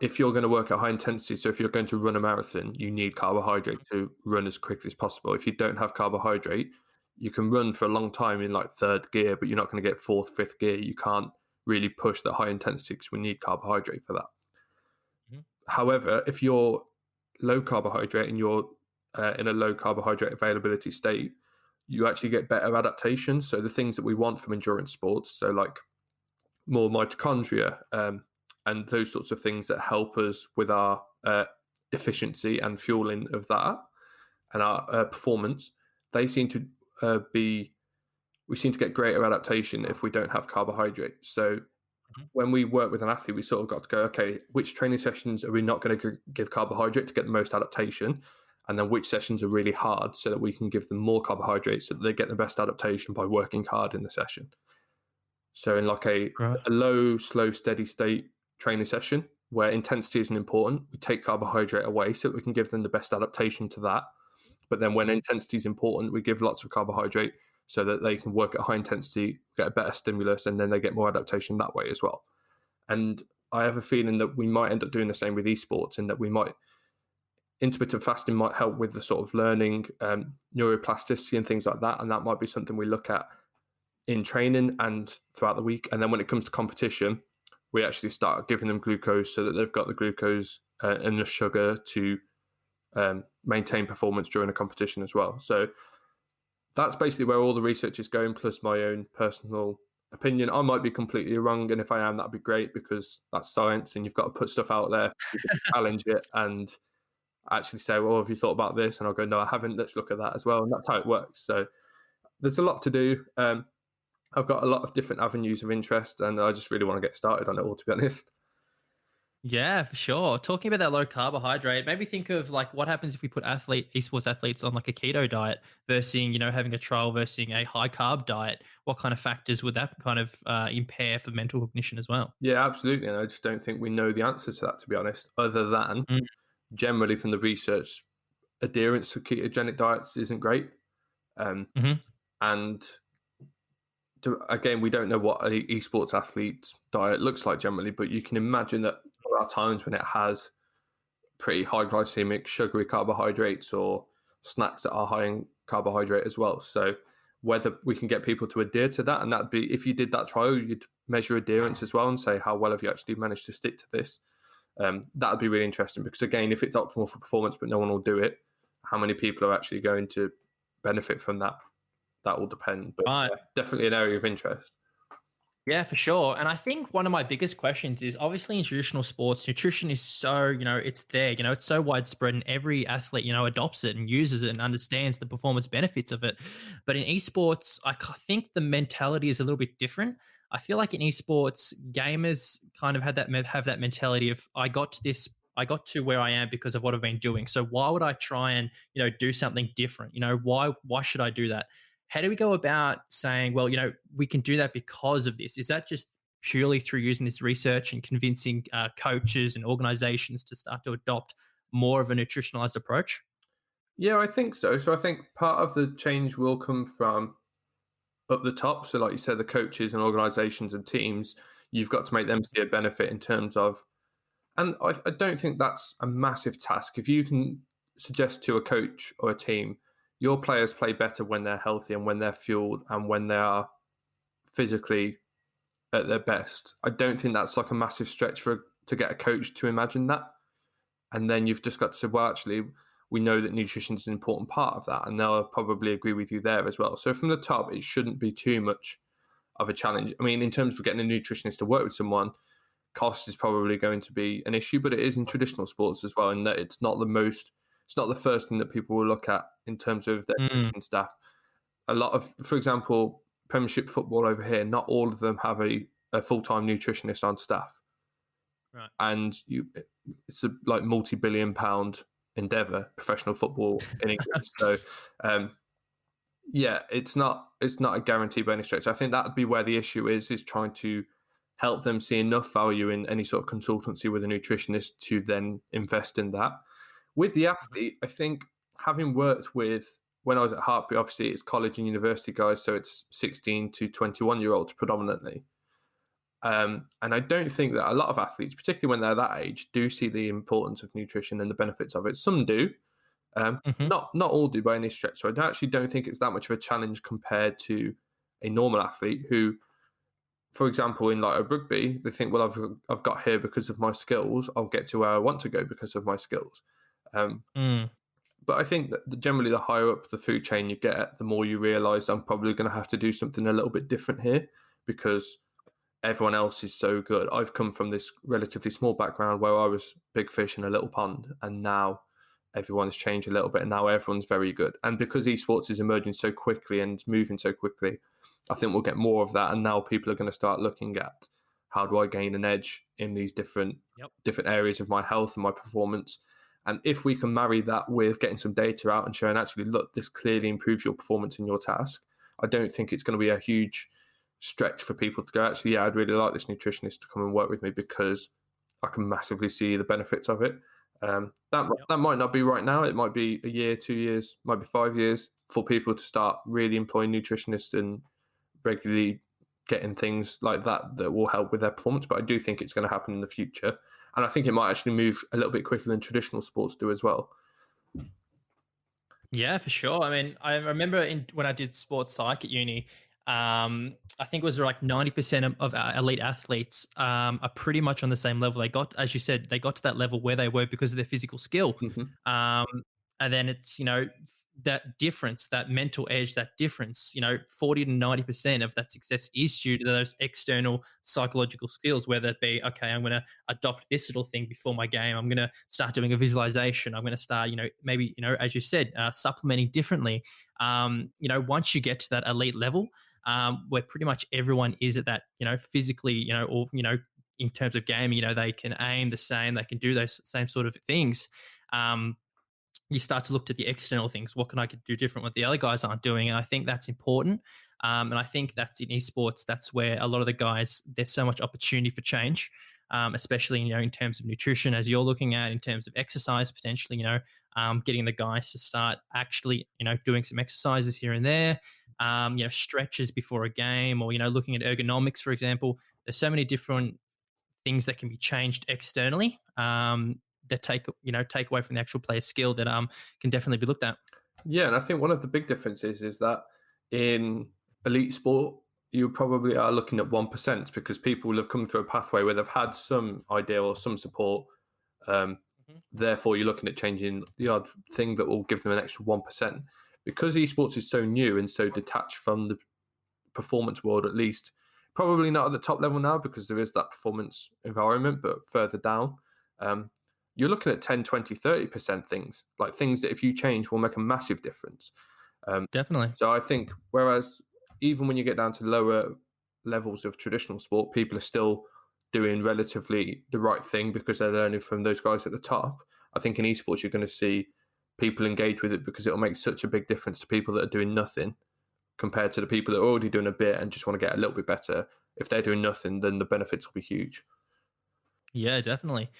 B: if you're going to work at high intensity, so if you're going to run a marathon, you need carbohydrate to run as quickly as possible. If you don't have carbohydrate, you can run for a long time in like third gear, but you're not going to get fourth, fifth gear. You can't really push the high intensity because we need carbohydrate for that. Mm-hmm. However, if you're low carbohydrate and you're in a low carbohydrate availability state, you actually get better adaptation. So the things that we want from endurance sports, so like more mitochondria and those sorts of things that help us with our efficiency and fueling of that and our performance, they seem to we seem to get greater adaptation if we don't have carbohydrates. So when we work with an athlete, we sort of got to go, okay, which training sessions are we not going to give carbohydrate to get the most adaptation? And then which sessions are really hard so that we can give them more carbohydrates so that they get the best adaptation by working hard in the session. So in like a low, slow, steady state training session where intensity isn't important, we take carbohydrate away so that we can give them the best adaptation to that. But then when intensity is important, we give lots of carbohydrate so that they can work at high intensity, get a better stimulus, and then they get more adaptation that way as well. And I have a feeling that we might end up doing the same with esports, and that we might, intermittent fasting might help with the sort of learning, neuroplasticity and things like that. And that might be something we look at in training and throughout the week. And then when it comes to competition, we actually start giving them glucose so that they've got the glucose and the sugar to maintain performance during a competition as well. So that's basically where all the research is going, plus my own personal opinion. I might be completely wrong, and if I am, that'd be great, because that's science and you've got to put stuff out there, challenge it, and actually say, well, have you thought about this? And I'll go, no, I haven't. Let's look at that as well. And that's how it works. So there's a lot to do. I've got a lot of different avenues of interest, and I just really want to get started on it all, to be honest.
A: Yeah, for sure. Talking about that low carbohydrate, maybe think of like what happens if we put esports athletes on like a keto diet versus, having a trial versus a high carb diet. What kind of factors would that kind of impair for mental cognition as well?
B: Yeah, absolutely. And I just don't think we know the answer to that, to be honest, other than generally from the research, adherence to ketogenic diets isn't great. And again, we don't know what an esports athlete's diet looks like generally, but you can imagine that there are times when it has pretty high glycemic, sugary carbohydrates or snacks that are high in carbohydrate as well. So whether we can get people to adhere to that, and that'd be, if you did that trial, you'd measure adherence as well and say, how well have you actually managed to stick to this? That would be really interesting, because again, if it's optimal for performance, but no one will do it, how many people are actually going to benefit from that? That will depend, but definitely an area of interest.
A: Yeah, for sure. And I think one of my biggest questions is, obviously in traditional sports, nutrition is so, it's there, it's so widespread, and every athlete, adopts it and uses it and understands the performance benefits of it. But in esports, I think the mentality is a little bit different. I feel like in esports, gamers kind of have that mentality of, I got to where I am because of what I've been doing. So why would I try and, do something different? Why should I do that? How do we go about saying, well, we can do that because of this? Is that just purely through using this research and convincing coaches and organizations to start to adopt more of a nutritionalized approach?
B: Yeah, I think so. So I think part of the change will come from up the top. So like you said, the coaches and organizations and teams, you've got to make them see a benefit in terms of, and I don't think that's a massive task. If you can suggest to a coach or a team, your players play better when they're healthy and when they're fueled and when they are physically at their best, I don't think that's like a massive stretch to get a coach to imagine that. And then you've just got to say, well, actually, we know that nutrition is an important part of that, and they'll probably agree with you there as well. So from the top, it shouldn't be too much of a challenge. I mean, in terms of getting a nutritionist to work with someone, cost is probably going to be an issue, but it is in traditional sports as well, and that it's not the first thing that people will look at in terms of their staff. A lot of, for example, Premiership football over here, not all of them have a full-time nutritionist on staff.
A: Right. And
B: it's a like multi-billion pound endeavour, professional football in England. So, it's not a guarantee by any stretch. I think that would be where the issue is trying to help them see enough value in any sort of consultancy with a nutritionist to then invest in that. With the athlete, I think having worked with, when I was at Hartpury, obviously it's college and university guys, so it's 16 to 21-year-olds predominantly. And I don't think that a lot of athletes, particularly when they're that age, do see the importance of nutrition and the benefits of it. Some do,
A: Hmm.
B: Not all do by any stretch. So actually don't think it's that much of a challenge compared to a normal athlete who, for example, in like a rugby, they think, well, I've got here because of my skills. I'll get to where I want to go because of my skills. Um,
A: Mm.
B: but I think that generally, the higher up the food chain you get, the more you realise I'm probably going to have to do something a little bit different here because everyone else is so good. I've come from this relatively small background where I was big fish in a little pond, and now everyone's changed a little bit, and now everyone's very good. And because esports is emerging so quickly and moving so quickly, I think we'll get more of that. And now people are going to start looking at how do I gain an edge in these different
A: Yep.
B: different areas of my health and my performance. And if we can marry that with getting some data out and showing actually, look, this clearly improves your performance in your task, I don't think it's going to be a huge stretch for people to go, actually, yeah, I'd really like this nutritionist to come and work with me because I can massively see the benefits of it. That might not be right now. It might be a year, 2 years, might be 5 years for people to start really employing nutritionists and regularly getting things like that will help with their performance. But I do think it's going to happen in the future. And I think it might actually move a little bit quicker than traditional sports do as well.
A: Yeah, for sure. I mean, I remember when I did sports psych at uni, I think it was like 90% of elite athletes are pretty much on the same level. They got, as you said, they got to that level where they were because of their physical skill.
B: Mm-hmm.
A: Um, and then it's, that difference, that mental edge, that difference, 40 to 90% of that success is due to those external psychological skills, whether it be, okay, I'm going to adopt this little thing before my game. I'm going to start doing a visualization. I'm going to start, maybe, as you said, supplementing differently. Once you get to that elite level, where pretty much everyone is at that, physically, or, in terms of gaming, they can aim the same, they can do those same sort of things. You start to look at the external things. What can I do different what the other guys aren't doing? And I think that's important. And I think that's in esports. That's where a lot of the guys, there's so much opportunity for change, especially, in terms of nutrition, as you're looking at, in terms of exercise, potentially, getting the guys to start actually, doing some exercises here and there, stretches before a game, or, looking at ergonomics, for example. There's so many different things that can be changed externally, that take away from the actual player's skill that can definitely be looked at.
B: Yeah, and I think one of the big differences is that in elite sport, you probably are looking at 1% because people will have come through a pathway where they've had some idea or some support. Therefore, you're looking at changing the odd thing that will give them an extra 1%. Because esports is so new and so detached from the performance world, at least, probably not at the top level now because there is that performance environment, but further down, you're looking at 10, 20, 30% things, like things that if you change will make a massive difference.
A: Definitely.
B: So I think, whereas even when you get down to lower levels of traditional sport, people are still doing relatively the right thing because they're learning from those guys at the top. I think in esports, you're going to see people engage with it because it'll make such a big difference to people that are doing nothing compared to the people that are already doing a bit and just want to get a little bit better. If they're doing nothing, then the benefits will be huge.
A: Yeah, definitely.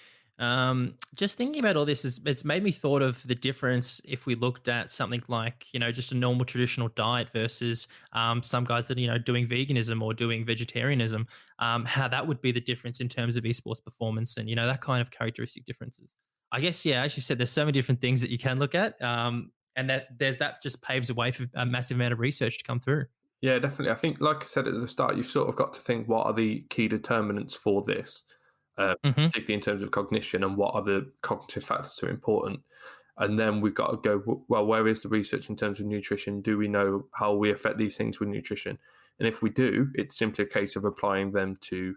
A: Just thinking about all this it's made me thought of the difference if we looked at something like, just a normal traditional diet versus some guys that, doing veganism or doing vegetarianism, how that would be the difference in terms of esports performance and, that kind of characteristic differences. I guess, yeah, as you said, there's so many different things that you can look at. And that just paves the way for a massive amount of research to come through.
B: Yeah, definitely. I think, like I said at the start, you've sort of got to think what are the key determinants for this, particularly in terms of cognition, and what are the cognitive factors that are important. And then we've got to go, well, where is the research in terms of nutrition? Do we know how we affect these things with nutrition? And if we do, it's simply a case of applying them to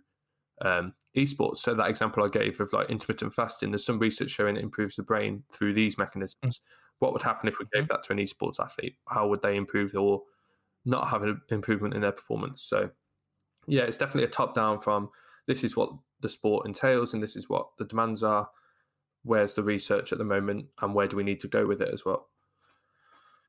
B: esports. So that example I gave of like intermittent fasting, there's some research showing it improves the brain through these mechanisms. What would happen if we gave that to an esports athlete? How would they improve or not have an improvement in their performance? So yeah, it's definitely a top down from this is what the sport entails and this is what the demands are. Where's the research at the moment and where do we need to go with it as well?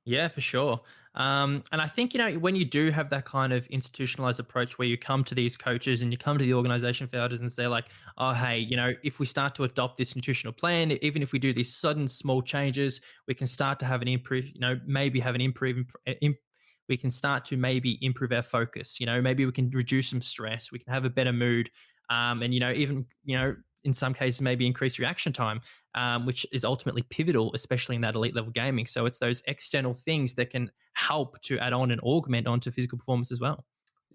A: Yeah, for sure. And I think, when you do have that kind of institutionalized approach where you come to these coaches and you come to the organization founders and say like, oh, hey, if we start to adopt this nutritional plan, even if we do these sudden small changes, we can start to have an improve, maybe have an improve, we can start to maybe improve our focus, maybe we can reduce some stress, we can have a better mood. And, even, in some cases, maybe increase reaction time. which is ultimately pivotal, especially in that elite level gaming. So it's those external things that can help to add on and augment onto physical performance as well.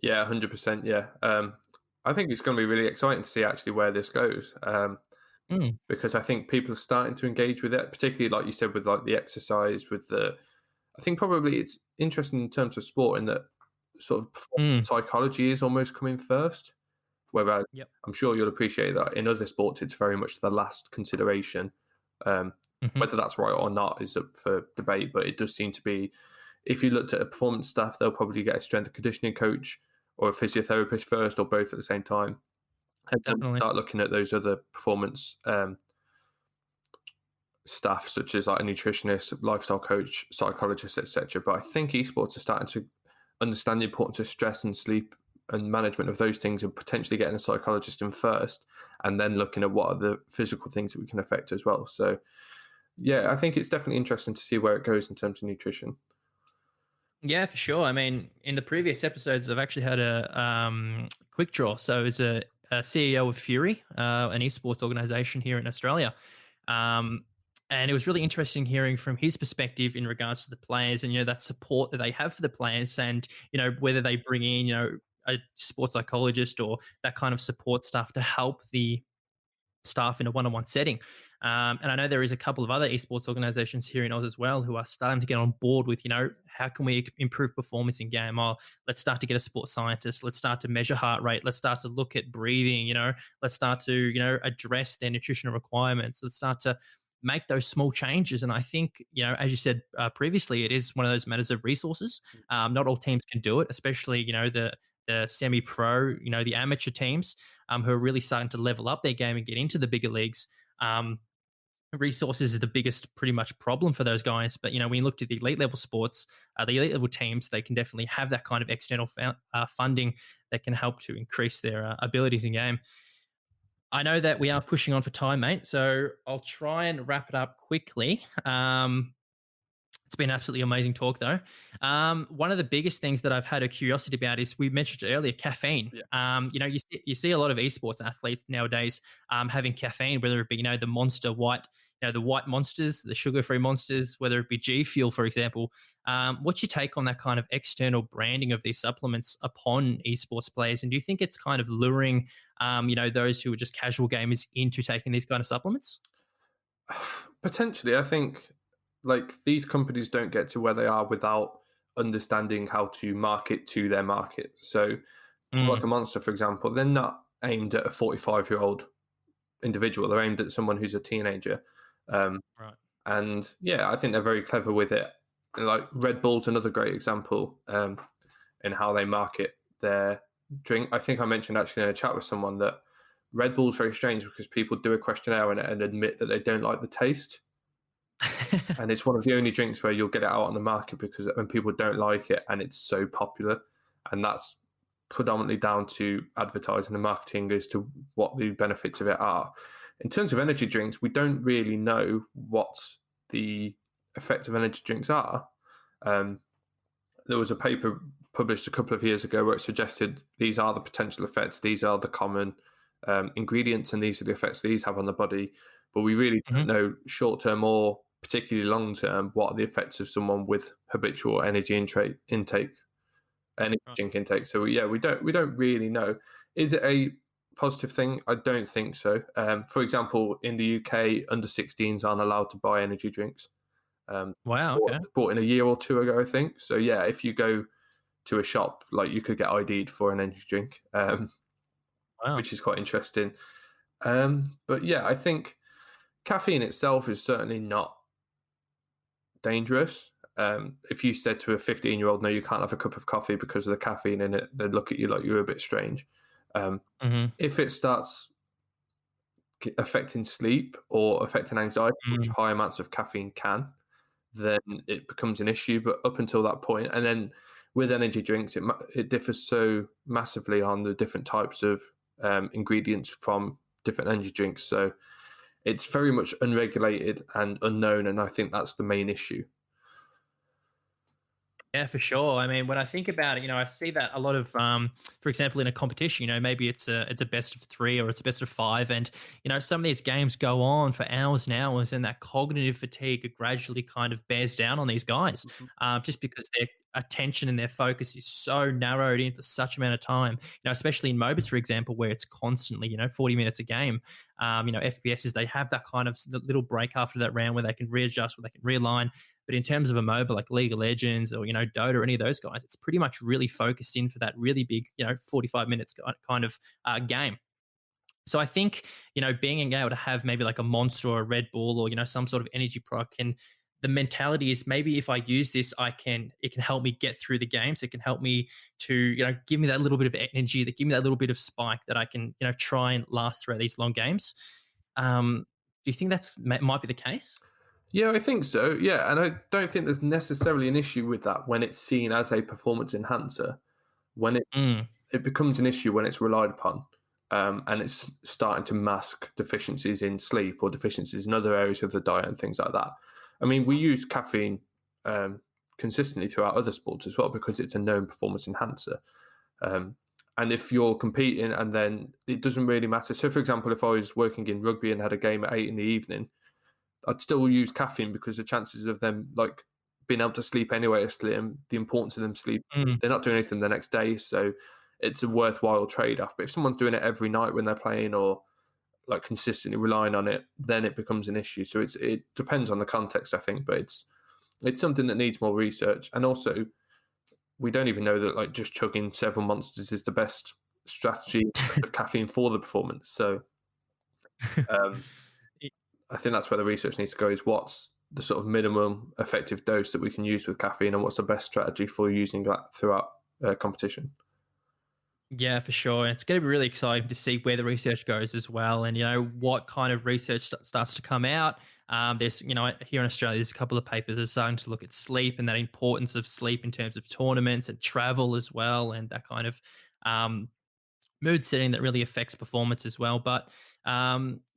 B: Yeah, 100%. Yeah. I think it's going to be really exciting to see actually where this goes.
A: Mm,
B: Because I think people are starting to engage with it, particularly like you said, with like the exercise, with the. I think probably it's interesting in terms of sport in that sort of performance
A: mm,
B: psychology is almost coming first. Whereas
A: yep.
B: I'm sure you'll appreciate that in other sports, it's very much the last consideration. Um,
A: Hmm.
B: whether that's right or not is up for debate, but it does seem to be. If you looked at a performance staff, they'll probably get a strength and conditioning coach or a physiotherapist first, or both at the same time, and then
A: Definitely.
B: start looking at those other performance staff, such as like a nutritionist, lifestyle coach, psychologist, etc. But I think esports are starting to understand the importance of stress and sleep and management of those things, and potentially getting a psychologist in first, and then looking at what are the physical things that we can affect as well. So yeah, I think it's definitely interesting to see where it goes in terms of nutrition.
A: Yeah, for sure. I mean, in the previous episodes, I've actually had a quick draw. So, as a CEO of Fury, an esports organization here in Australia, um, and it was really interesting hearing from his perspective in regards to the players and that support that they have for the players, and whether they bring in a sports psychologist or that kind of support staff to help the staff in a one-on-one setting. And I know there is a couple of other esports organizations here in Oz as well who are starting to get on board with, how can we improve performance in game? Oh, let's start to get a sports scientist. Let's start to measure heart rate. Let's start to look at breathing, let's start to, address their nutritional requirements. Let's start to make those small changes. And I think, as you said previously, it is one of those matters of resources. Not all teams can do it, especially, the semi-pro, the amateur teams who are really starting to level up their game and get into the bigger leagues. Resources is the biggest pretty much problem for those guys. But, when you look at the elite level sports, the elite level teams, they can definitely have that kind of external funding that can help to increase their abilities in game. I know that we are pushing on for time, mate. So I'll try and wrap it up quickly. It's been absolutely amazing talk, though. One of the biggest things that I've had a curiosity about is we mentioned earlier caffeine.
B: Yeah.
A: You see a lot of esports athletes nowadays having caffeine, whether it be the monster white, the white monsters, the sugar-free monsters, whether it be G Fuel, for example. What's your take on that kind of external branding of these supplements upon esports players? And do you think it's kind of luring, those who are just casual gamers into taking these kind of supplements?
B: Potentially, I think like these companies don't get to where they are without understanding how to market to their market. So, like
A: Mm,
B: a Monster, for example, they're not aimed at a 45-year-old individual. They're aimed at someone who's a teenager. Um,
A: right.
B: and yeah, I think they're very clever with it. And like Red Bull's another great example in how they market their drink. I think I mentioned actually in a chat with someone that Red Bull's very strange because people do a questionnaire and admit that they don't like the taste. And it's one of the only drinks where you'll get it out on the market because when people don't like it and it's so popular, and that's predominantly down to advertising and marketing as to what the benefits of it are. In terms of energy drinks, we don't really know what the effects of energy drinks are. There was a paper published a couple of years ago where it suggested these are the potential effects, these are the common ingredients, and these are the effects these have on the body. But we really don't
A: Mhm.
B: know short term or particularly long term what are the effects of someone with habitual energy intake, energy
A: Right.
B: drink intake. So yeah, we don't really know. Is it a positive thing? I don't think so. For example, in the UK, under 16s aren't allowed to buy energy drinks.
A: Wow. Okay.
B: Bought in a year or two ago, I think. So yeah, if you go to a shop, like you could get ID'd for an energy drink,
A: Wow.
B: which is quite interesting. But yeah, I think caffeine itself is certainly not dangerous. If you said to a 15-year-old, no, you can't have a cup of coffee because of the caffeine in it, they'd look at you like you're a bit strange.
A: Mhm.
B: If it starts affecting sleep or affecting anxiety, which
A: Mm.
B: high amounts of caffeine can, then it becomes an issue. But up until that point, and then with energy drinks, it differs so massively on the different types of ingredients from different energy drinks. So it's very much unregulated and unknown, and I think that's the main issue.
A: Yeah, for sure. I mean, when I think about it, I see that a lot of, for example, in a competition, maybe it's a best of three or it's a best of five, and some of these games go on for hours and hours, and that cognitive fatigue gradually kind of bears down on these guys,
B: Mhm.
A: just because their attention and their focus is so narrowed in for such amount of time. Especially in MOBAs, for example, where it's constantly 40 minutes a game. FPSs, they have that kind of little break after that round where they can readjust, where they can realign. But in terms of a MOBA like League of Legends or Dota or any of those guys, it's pretty much really focused in for that really big 45 minutes kind of game. So I think being able to have maybe like a Monster or a Red Bull or some sort of energy product can. The mentality is maybe if I use this, it can help me get through the games. It can help me to give me that little bit of energy, that give me that little bit of spike that I can try and last throughout these long games. Do you think might be the case?
B: Yeah, I think so. Yeah, and I don't think there's necessarily an issue with that when it's seen as a performance enhancer. When
A: Mm,
B: it becomes an issue when it's relied upon, and it's starting to mask deficiencies in sleep or deficiencies in other areas of the diet and things like that. I mean, we use caffeine um, consistently throughout other sports as well because it's a known performance enhancer. Um, and if you're competing and then it doesn't really matter. So, for example, if I was working in rugby and had a game at 8 in the evening, I'd still use caffeine because the chances of them like being able to sleep anyway are slim. The importance of them sleep,
A: mm.
B: they're not doing anything the next day, so it's a worthwhile trade off. But if someone's doing it every night when they're playing or like consistently relying on it, then it becomes an issue. So it depends on the context, I think, but it's something that needs more research. And also, we don't even know that like just chugging several monsters is the best strategy of caffeine for the performance. So um, I think that's where the research needs to go is what's the sort of minimum effective dose that we can use with caffeine and what's the best strategy for using that throughout competition.
A: Yeah, for sure. And it's going to be really exciting to see where the research goes as well, and what kind of research starts to come out. There's here in Australia, there's a couple of papers that are starting to look at sleep and that importance of sleep in terms of tournaments and travel as well, and that kind of um, mood setting that really affects performance as well. But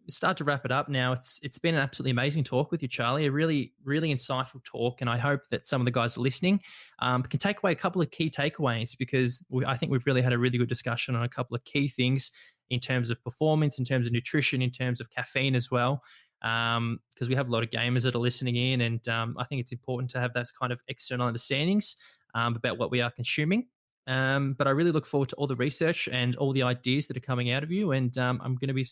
A: start to wrap it up now. It's been an absolutely amazing talk with you, Charlie. A really really insightful talk, and I hope that some of the guys listening can take away a couple of key takeaways because I think we've really had a really good discussion on a couple of key things in terms of performance, in terms of nutrition, in terms of caffeine as well. Because we have a lot of gamers that are listening in, and I think it's important to have those kind of external understandings about what we are consuming. But I really look forward to all the research and all the ideas that are coming out of you, and I'm going to be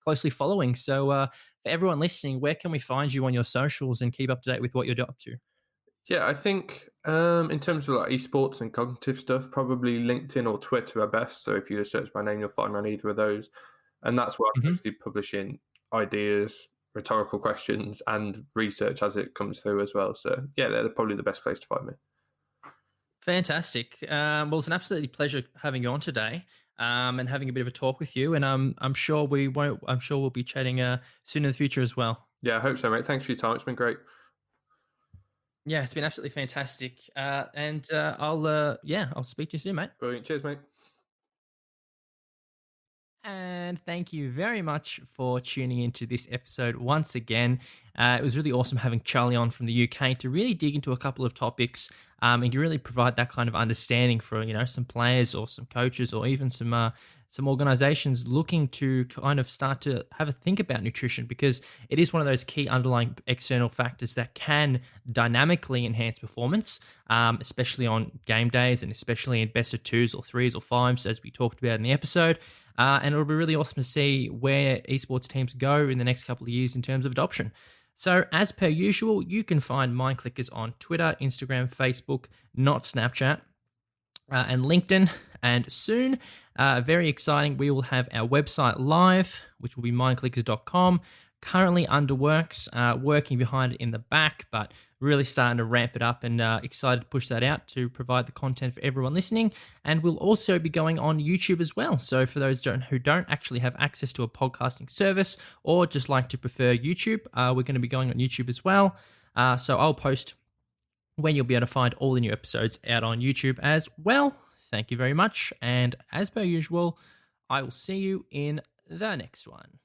A: closely following. So, for everyone listening, where can we find you on your socials and keep up to date with what you're up to?
B: Yeah, I think in terms of like esports and cognitive stuff, probably LinkedIn or Twitter are best. So if you just search my name, you'll find me on either of those. And that's where I'm
A: Mhm.
B: mostly publishing ideas, rhetorical questions, and research as it comes through as well. So yeah, they're probably the best place to find me.
A: Fantastic. Well, it's an absolutely pleasure having you on today, and having a bit of a talk with you. And I'm sure we won't. I'm sure we'll be chatting soon in the future as well.
B: Yeah, I hope so, mate. Thanks for your time. It's been great.
A: Yeah, it's been absolutely fantastic. And I'll speak to you soon, mate.
B: Brilliant. Cheers, mate.
A: And thank you very much for tuning into this episode once again. It was really awesome having Charlie on from the UK to really dig into a couple of topics, and to really provide that kind of understanding for some players or some coaches or even some organizations looking to kind of start to have a think about nutrition, because it is one of those key underlying external factors that can dynamically enhance performance, especially on game days and especially in best of twos or threes or fives, as we talked about in the episode. And it'll be really awesome to see where esports teams go in the next couple of years in terms of adoption. So, as per usual, you can find Mindclickers on Twitter, Instagram, Facebook, not Snapchat, and LinkedIn. And soon, very exciting, we will have our website live, which will be mindclickers.com. Currently under works, working behind it in the back, but really starting to ramp it up, and excited to push that out to provide the content for everyone listening. And we'll also be going on YouTube as well. So for those who don't actually have access to a podcasting service or just like to prefer YouTube, we're going to be going on YouTube as well. So I'll post when you'll be able to find all the new episodes out on YouTube as well. Thank you very much. And as per usual, I will see you in the next one.